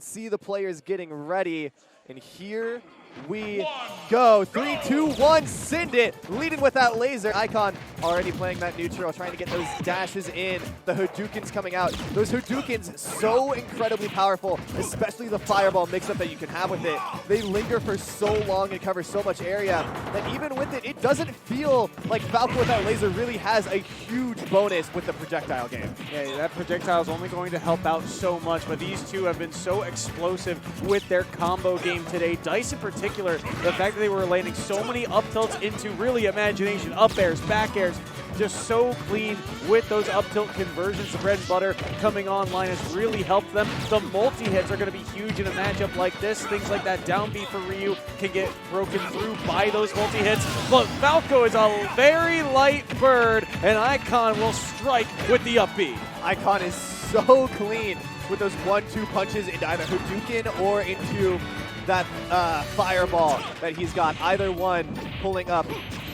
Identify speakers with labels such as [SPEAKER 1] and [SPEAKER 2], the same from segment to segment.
[SPEAKER 1] see the players getting ready. And here we go. 3, 2, 1, send it. Leading with that laser. Ikan already playing that neutral, trying to get those dashes in. The Hadoukens coming out. Those Hadoukens so incredibly powerful, especially the fireball mix-up that you can have with it. They linger for so long and cover so much area that even with it, it doesn't feel like Falco with that laser really has a huge bonus with the projectile game.
[SPEAKER 2] Yeah, that projectile is only going to help out so much, but these two have been so explosive with their combo game today. Dice in particular, the fact that they were landing so many up tilts into really imagination, up airs, back airs, just so clean with those up tilt conversions. The bread and butter coming online has really helped them. The multi-hits are going to be huge in a matchup like this. Things like that down B for Ryu can get broken through by those multi-hits. But Falco is a very light bird, and Ikan will strike with the up B.
[SPEAKER 1] Ikan is so clean with those 1-2 punches into either Hadouken or into that fireball that he's got. Either one pulling up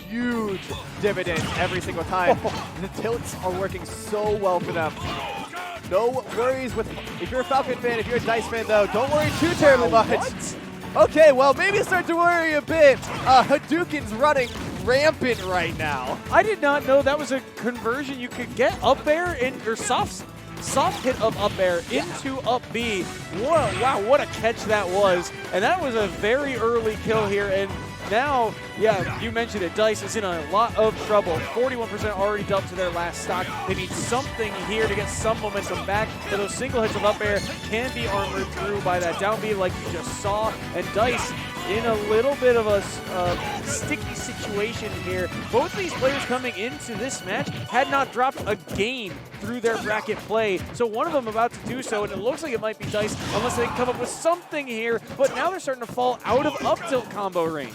[SPEAKER 1] huge dividends every single time. The tilts are working so well for them. No worries with, if you're a Falcon fan, if you're a Dice fan though, don't worry too terribly much.
[SPEAKER 2] What?
[SPEAKER 1] Okay, well maybe start to worry a bit. Hadouken's running rampant right now.
[SPEAKER 2] I did not know that was a conversion you could get up air in, or soft hit of up air into up B. Wow, what a catch that was. And that was a very early kill here. And now, yeah, you mentioned it, Dice is in a lot of trouble. 41% already dumped to their last stock. They need something here to get some momentum back. But those single hits of up air can be armored through by that down B like you just saw. And Dice in a little bit of a sticky situation here. Both these players coming into this match had not dropped a game through their bracket play. So one of them about to do so, and it looks like it might be Dice unless they can come up with something here. But now they're starting to fall out of up tilt combo range.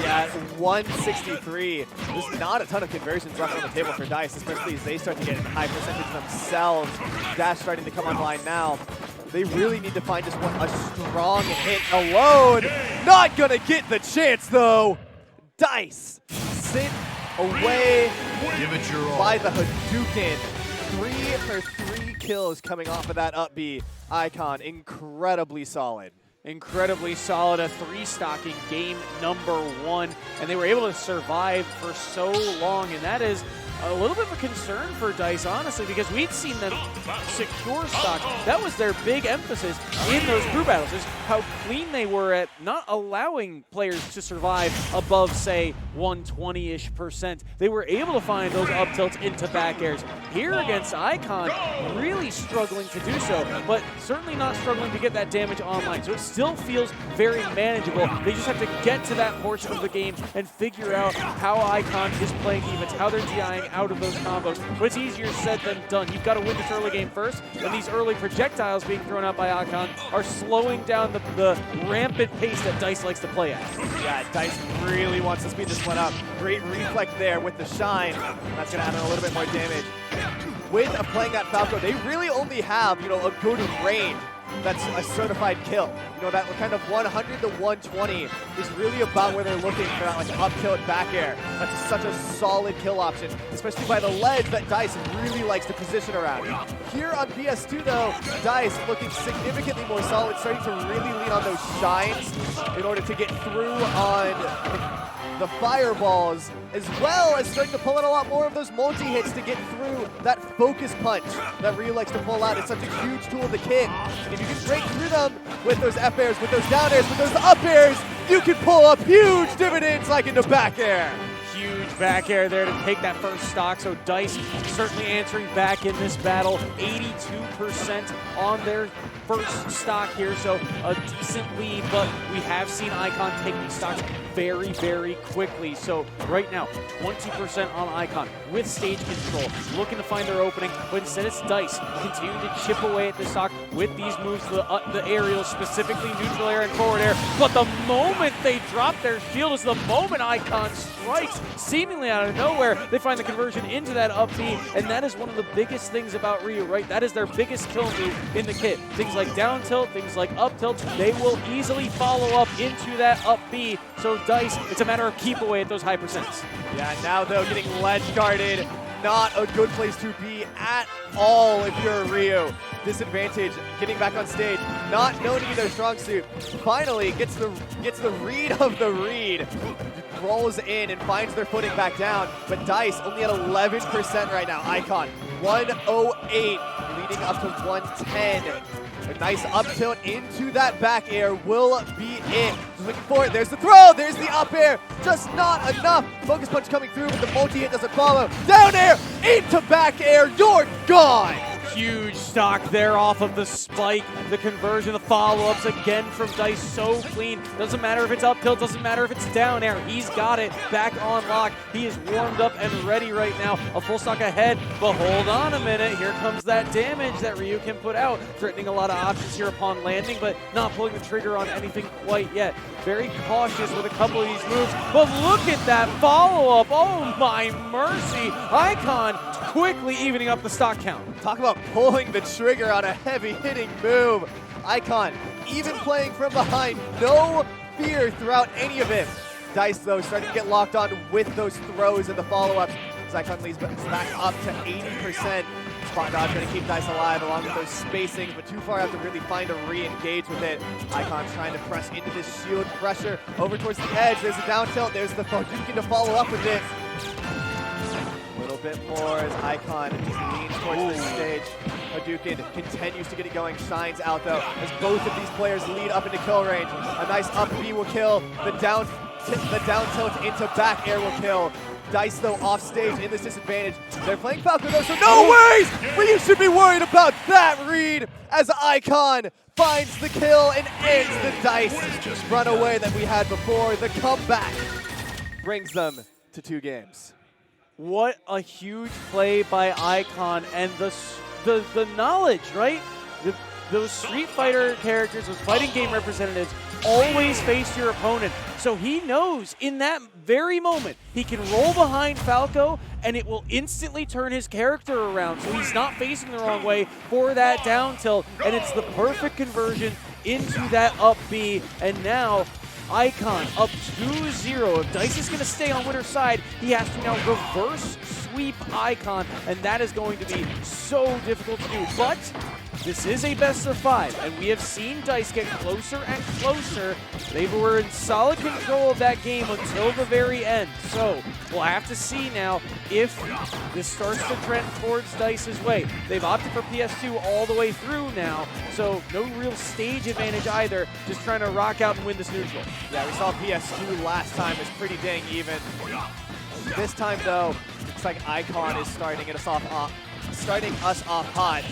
[SPEAKER 1] Yeah, 163. There's not a ton of conversions left on the table for Dice, especially as they start to get a high percentage themselves. Dash starting to come online now. They really need to find just a strong hit alone. Not gonna get the chance though. Dice sent away by the Hadouken. 3 for 3 kills coming off of that up B. Ikan, incredibly solid.
[SPEAKER 2] Incredibly solid, a 3-stocking game number 1, and they were able to survive for so long, and that is a little bit of a concern for Dice, honestly, because we'd seen them secure stock. That was their big emphasis in those crew battles, is how clean they were at not allowing players to survive above, say, 120-ish%. They were able to find those up tilts into back airs. Here against Ikan, really struggling to do so, but certainly not struggling to get that damage online. So it still feels very manageable. They just have to get to that portion of the game and figure out how Ikan is playing defense, how they're DIing out of those combos. But it's easier said than done. You've got to win this early game first, and these early projectiles being thrown out by Ikan are slowing down the rampant pace that Dice likes to play at.
[SPEAKER 1] Yeah, Dice really wants to speed this one up. Great reflect there with the shine. That's going to add a little bit more damage. With playing that Falco, they really only have, a good range that's a certified kill. That kind of 100 to 120 is really about where they're looking for that up tilt back air. That's such a solid kill option, especially by the ledge that Dice really likes to position around. Here on PS2 though, Dice looking significantly more solid, starting to really lean on those shines in order to get through on the fireballs, as well as starting to pull in a lot more of those multi-hits to get through that focus punch that Ryu likes to pull out. It's such a huge tool in the kit. And if you can break through them with those F airs, with those down airs, with those up airs, you can pull up huge dividends like in the back air.
[SPEAKER 2] Huge back air there to take that first stock. So Dice certainly answering back in this battle. 82% on their first stock here, so a decent lead, but we have seen Ikan take these stocks very, very quickly. So right now, 20% on Ikan with stage control, looking to find their opening, but instead it's Dice continuing to chip away at the stock with these moves, the aerials, specifically neutral air and forward air. But the moment they drop their shield is the moment Ikan strikes, seemingly out of nowhere. They find the conversion into that up B, and that is one of the biggest things about Ryu, right? That is their biggest kill move in the kit. Things like down tilt, things like up tilt, they will easily follow up into that up B. So Dice, it's a matter of keep away at those high percents.
[SPEAKER 1] Yeah, now though getting ledge guarded, not a good place to be at all if you're a Ryu. disadvantage, getting back on stage, not known to be their strong suit. Finally gets the read of the read, rolls in and finds their footing back down. But Dice only at 11% right now. Ikan 108, leading up to 110. A nice up tilt into that back air will be it. Just looking for it. There's the throw. There's the up air. Just not enough. Focus punch coming through, but the multi-hit doesn't follow. Down air into back air. You're gone.
[SPEAKER 2] Huge stock there off of the spike, the conversion, the follow-ups again from Dice, so clean. Doesn't matter if it's up tilt, doesn't matter if it's down air. He's got it back on lock. He is warmed up and ready right now. A full stock ahead, but hold on a minute. Here comes that damage that Ryu can put out. Threatening a lot of options here upon landing, but not pulling the trigger on anything quite yet. Very cautious with a couple of these moves, but look at that follow-up. Oh my mercy. Ikan quickly evening up the stock count.
[SPEAKER 1] Talk about pulling the trigger on a heavy-hitting move. Ikan even playing from behind, no fear throughout any of it. Dice, though, starting to get locked on with those throws and the follow-ups. Ikan leads back up to 80%. Spot dodge going to keep Dice alive along with those spacings, but too far out to really find a re-engage with it. Ikan trying to press into this shield pressure over towards the edge. There's a down tilt. There's the Falco to follow up with it. A little bit more as Ikan leans towards the stage. Hadouken continues to get it going, shines out though, as both of these players lead up into kill range. A nice up B will kill, the down tilt into back air will kill. Dice though off stage in this disadvantage. They're playing Falco though, so no ways! But you should be worried about that read as Ikan finds the kill and ends the Dice runaway that we had before. The comeback brings them to 2 games.
[SPEAKER 2] What a huge play by Ikan, and the knowledge, right? Those Street Fighter characters, those fighting game representatives, always face your opponent. So he knows in that very moment he can roll behind Falco and it will instantly turn his character around. So he's not facing the wrong way for that down tilt, and it's the perfect conversion into that up B. And now Ikan up 2-0. If Dice is going to stay on winner's side, he has to now reverse sweep Ikan, and that is going to be so difficult to do. But this is a best of 5, and we have seen Dice get closer and closer. They were in solid control of that game until the very end. So we'll have to see now if this starts to trend towards Dice's way. They've opted for PS2 all the way through now, so no real stage advantage either, just trying to rock out and win this neutral.
[SPEAKER 1] Yeah, we saw PS2 last time was pretty dang even. This time though, looks like Ikan is starting us off hot.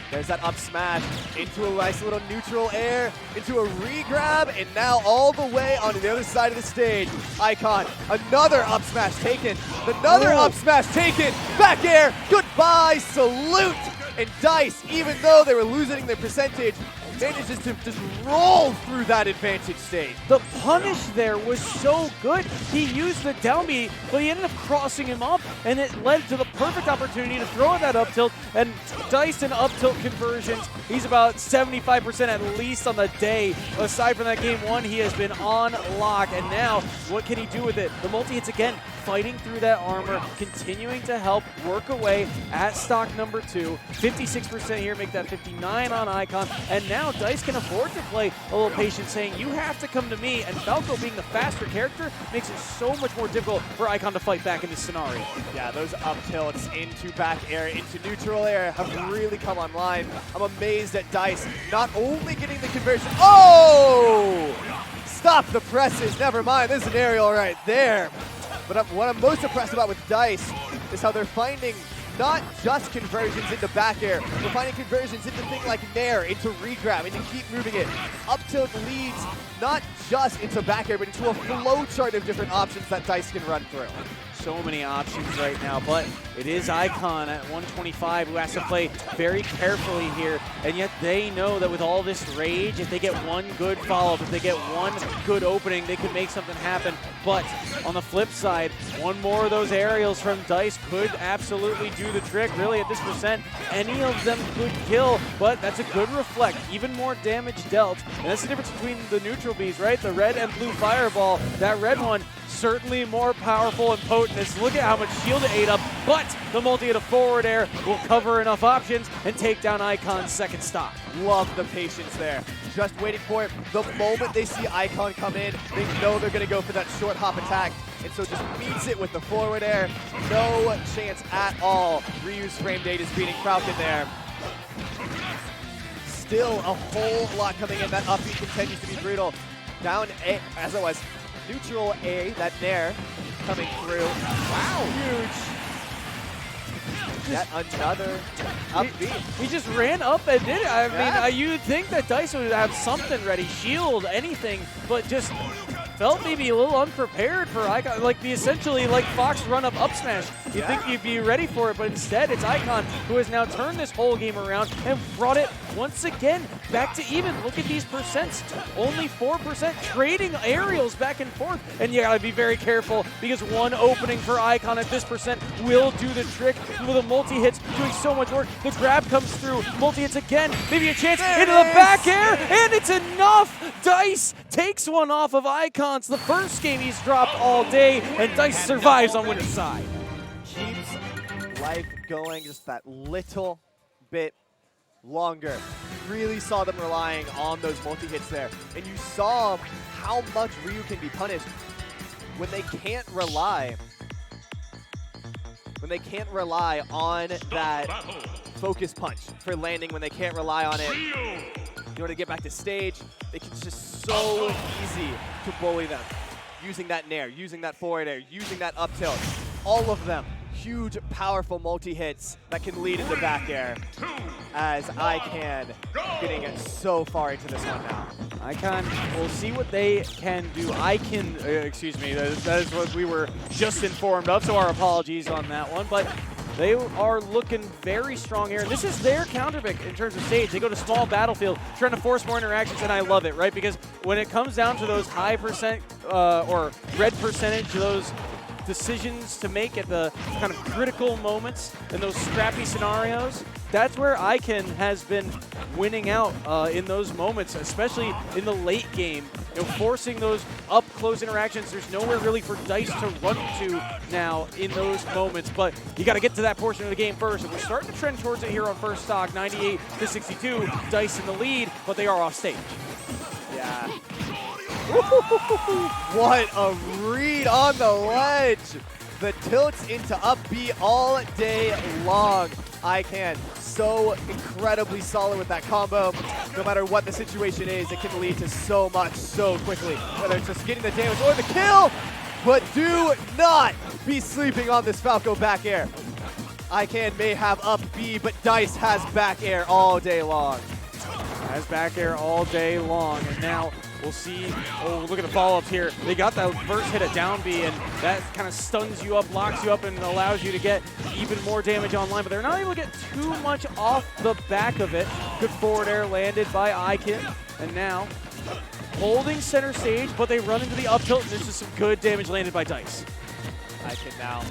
[SPEAKER 1] There's that up smash into a nice little neutral air, into a re-grab, and now all the way onto the other side of the stage. Ikan, another up smash taken, another up smash taken, back air, goodbye, salute! And Dice, even though they were losing their percentage, manages to just roll through that advantage stage.
[SPEAKER 2] The punish there was so good. He used the down B, but he ended up crossing him up, and it led to the perfect opportunity to throw that up tilt. And Dice in up tilt conversions, he's about 75% at least on the day. Aside from that game 1, he has been on lock, and now what can he do with it? The multi-hits again, fighting through that armor, continuing to help work away at stock number 2. 56% here, make that 59 on Ikan, and now Dice can afford to play a little patient, saying, you have to come to me, and Falco being the faster character makes it so much more difficult for Ikan to fight back in this scenario.
[SPEAKER 1] Yeah, those up tilts into back air, into neutral air have really come online. I'm amazed at Dice not only getting the conversion. Oh! Stop the presses, never mind, there's an aerial right there. But what I'm most impressed about with Dice is how they're finding not just conversions into back air, they're finding conversions into things like nair, into re-grab, and to keep moving it. Up tilt leads not just into back air, but into a flow chart of different options that Dice can run through.
[SPEAKER 2] So many options right now, but it is Ikan at 125 who has to play very carefully here, and yet they know that with all this rage, if they get one good follow-up, if they get one good opening, they can make something happen. But on the flip side, one more of those aerials from Dice could absolutely do the trick. Really, at this percent, any of them could kill, but that's a good reflect. Even more damage dealt, and that's the difference between the neutral bees, right? The red and blue fireball. That red one certainly more powerful and potent. Look at how much shield it ate up, but the multi-hit of forward air will cover enough options and take down Ikan's second stock.
[SPEAKER 1] Love the patience there. Just waiting for it. The moment they see Ikan come in, they know they're going to go for that short hop attack. And so just meets it with the forward air. No chance at all. Ryu's frame date is beating Falcon there. Still a whole lot coming in. That upbeat continues to be brutal. Down A, as it was. Neutral A, that Nair coming through. Wow, huge. Yet another upbeat.
[SPEAKER 2] He just ran up and did it. I mean, you'd think that Dice would have something ready, shield, anything, but just felt maybe a little unprepared for Ikan. Like the essentially like Fox run up smash. You'd think you'd be ready for it, but instead it's Ikan who has now turned this whole game around and brought it once again back to even. Look at these percents. Only 4% trading aerials back and forth. And you gotta be very careful because one opening for Ikan at this percent will do the trick with the multi-hits doing so much work. The grab comes through, multi-hits again, maybe a chance into the back air, and it's enough! Dice takes one off of Ikan. It's the first game he's dropped all day, and Dice survives on winner's side.
[SPEAKER 1] Keeps life going just that little bit longer. Really saw them relying on those multi-hits there. And you saw how much Ryu can be punished when they can't rely on that focus punch for landing, when they can't rely on it in order to get back to stage. It's just so easy to bully them. Using that nair, using that forward air, using that up tilt. All of them huge, powerful multi-hits that can lead into back air, as Ikan getting so far into this one now.
[SPEAKER 2] Ikan, we'll see what they can do. Excuse me, that is what we were just informed of, so our apologies on that one. But they are looking very strong here. This is their counter pick in terms of stage. They go to small battlefield, trying to force more interactions, and I love it, right? Because when it comes down to those high percent or red percentage, those decisions to make at the kind of critical moments in those scrappy scenarios, that's where Ikan has been winning out in those moments, especially in the late game. You know, forcing those up-close interactions. There's nowhere really for Dice to run to now in those moments, but you got to get to that portion of the game first. And we're starting to trend towards it here on first stock, 98-62. Dice in the lead, but they are off stage.
[SPEAKER 1] Yeah. What a read on the ledge. The tilts into up B all day long. Ikan so incredibly solid with that combo. No matter what the situation is, it can lead to so much so quickly. Whether it's just getting the damage or the kill, but do not be sleeping on this Falco back air. Ikan may have up B, but Dice has back air all day long.
[SPEAKER 2] Has back air all day long, and now we'll see. Oh, look at the follow-ups here. They got that first hit at down B, and that kind of stuns you up, locks you up, and allows you to get even more damage online, but they're not able to get too much off the back of it. Good forward air landed by Ikan, and now holding center stage, but they run into the up tilt, and there's just some good damage landed by Dice.
[SPEAKER 1] Ikan now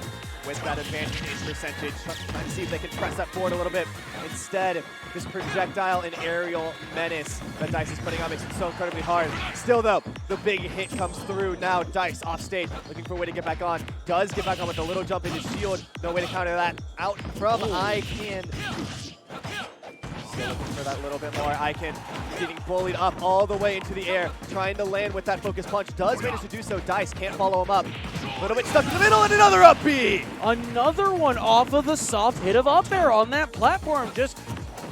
[SPEAKER 1] with that advantage in percentage, trying to see if they can press that forward a little bit. Instead, this projectile and aerial menace that Dice is putting on makes it so incredibly hard. Still though, the big hit comes through. Now Dice off stage, looking for a way to get back on. Does get back on with a little jump into shield. No way to counter that. Out from Ikan. Still looking for that little bit more. Ikan getting bullied up all the way into the air, trying to land with that focus punch. Does manage to do so. Dice can't follow him up. A little bit stuck in the middle, and another up B.
[SPEAKER 2] Another one off of the soft hit of up air on that platform. Just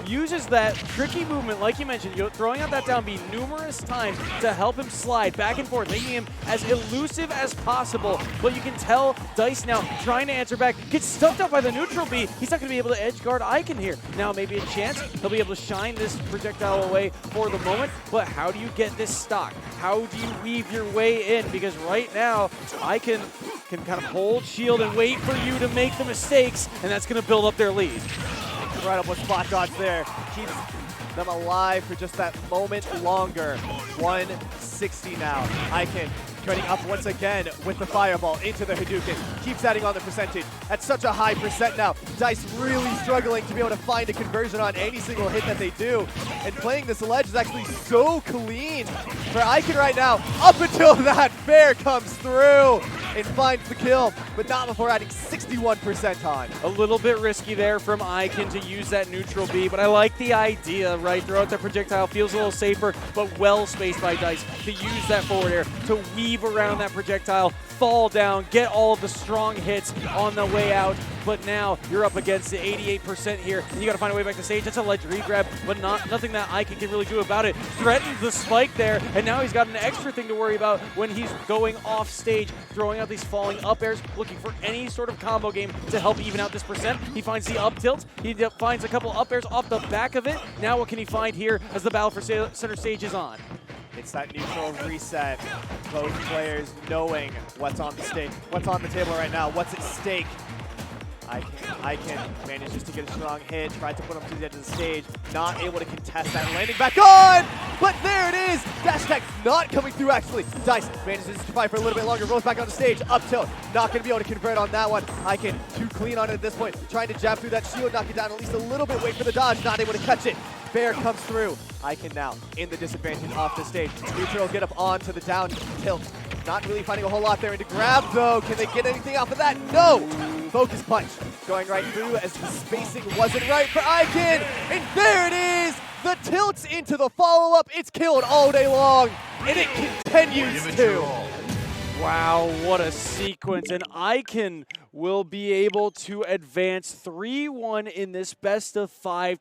[SPEAKER 2] uses that tricky movement, like you mentioned, throwing out that down B numerous times to help him slide back and forth, making him as elusive as possible. But you can tell Dice now trying to answer back, gets stuffed up by the neutral B. He's not going to be able to edge guard Ikan here. Now maybe a chance he'll be able to shine this projectile away for the moment, but how do you get this stock? How do you weave your way in? Because right now, Ikan can kind of hold shield and wait for you to make the mistakes, and that's going to build up their lead.
[SPEAKER 1] Incredible spot dodge there. Keeps them alive for just that moment longer. 160 now. Ikan turning up once again with the fireball into the Hadouken. Keeps adding on the percentage at such a high percent now. Dice really struggling to be able to find a conversion on any single hit that they do. And playing this ledge is actually so clean for Ikan right now, up until that fair comes through. and finds the kill, but not before adding 61% on.
[SPEAKER 2] A little bit risky there from Ikan to use that neutral B, but I like the idea, right? Throw out that projectile, feels a little safer, but well spaced by Dice to use that forward air, to weave around that projectile, fall down, get all of the strong hits on the way out. But now you're up against the 88% here, and you got to find a way back to stage. That's a ledge regrab, but nothing that Ikan can really do about it. Threatens the spike there, and now he's got an extra thing to worry about when he's going off stage, throwing out these falling up airs, looking for any sort of combo game to help even out this percent. He finds the up tilt. He finds a couple up airs off the back of it. Now what can he find here as the battle for center stage is on?
[SPEAKER 1] It's that neutral reset. Both players knowing what's on the stake, what's on the table right now, what's at stake. Ikan manages to get a strong hit, tried to put him to the edge of the stage, not able to contest that, landing back on! But there it is! Dash attack not coming through actually. Dice manages to fight for a little bit longer, rolls back on the stage, up tilt, not going to be able to convert on that one. Ikan too clean on it at this point, trying to jab through that shield, knock it down at least a little bit, wait for the dodge, not able to catch it. Bear comes through. Ikan now in the disadvantage off the stage. Neutral get up onto the down tilt. Not really finding a whole lot there into grab though. Can they get anything off of that? No! Focus punch going right through as the spacing wasn't right for Ikan. And there it is! The tilts into the follow-up. It's killed all day long. And it continues to.
[SPEAKER 2] Wow, what a sequence. And Ikan will be able to advance 3-1 in this best of 5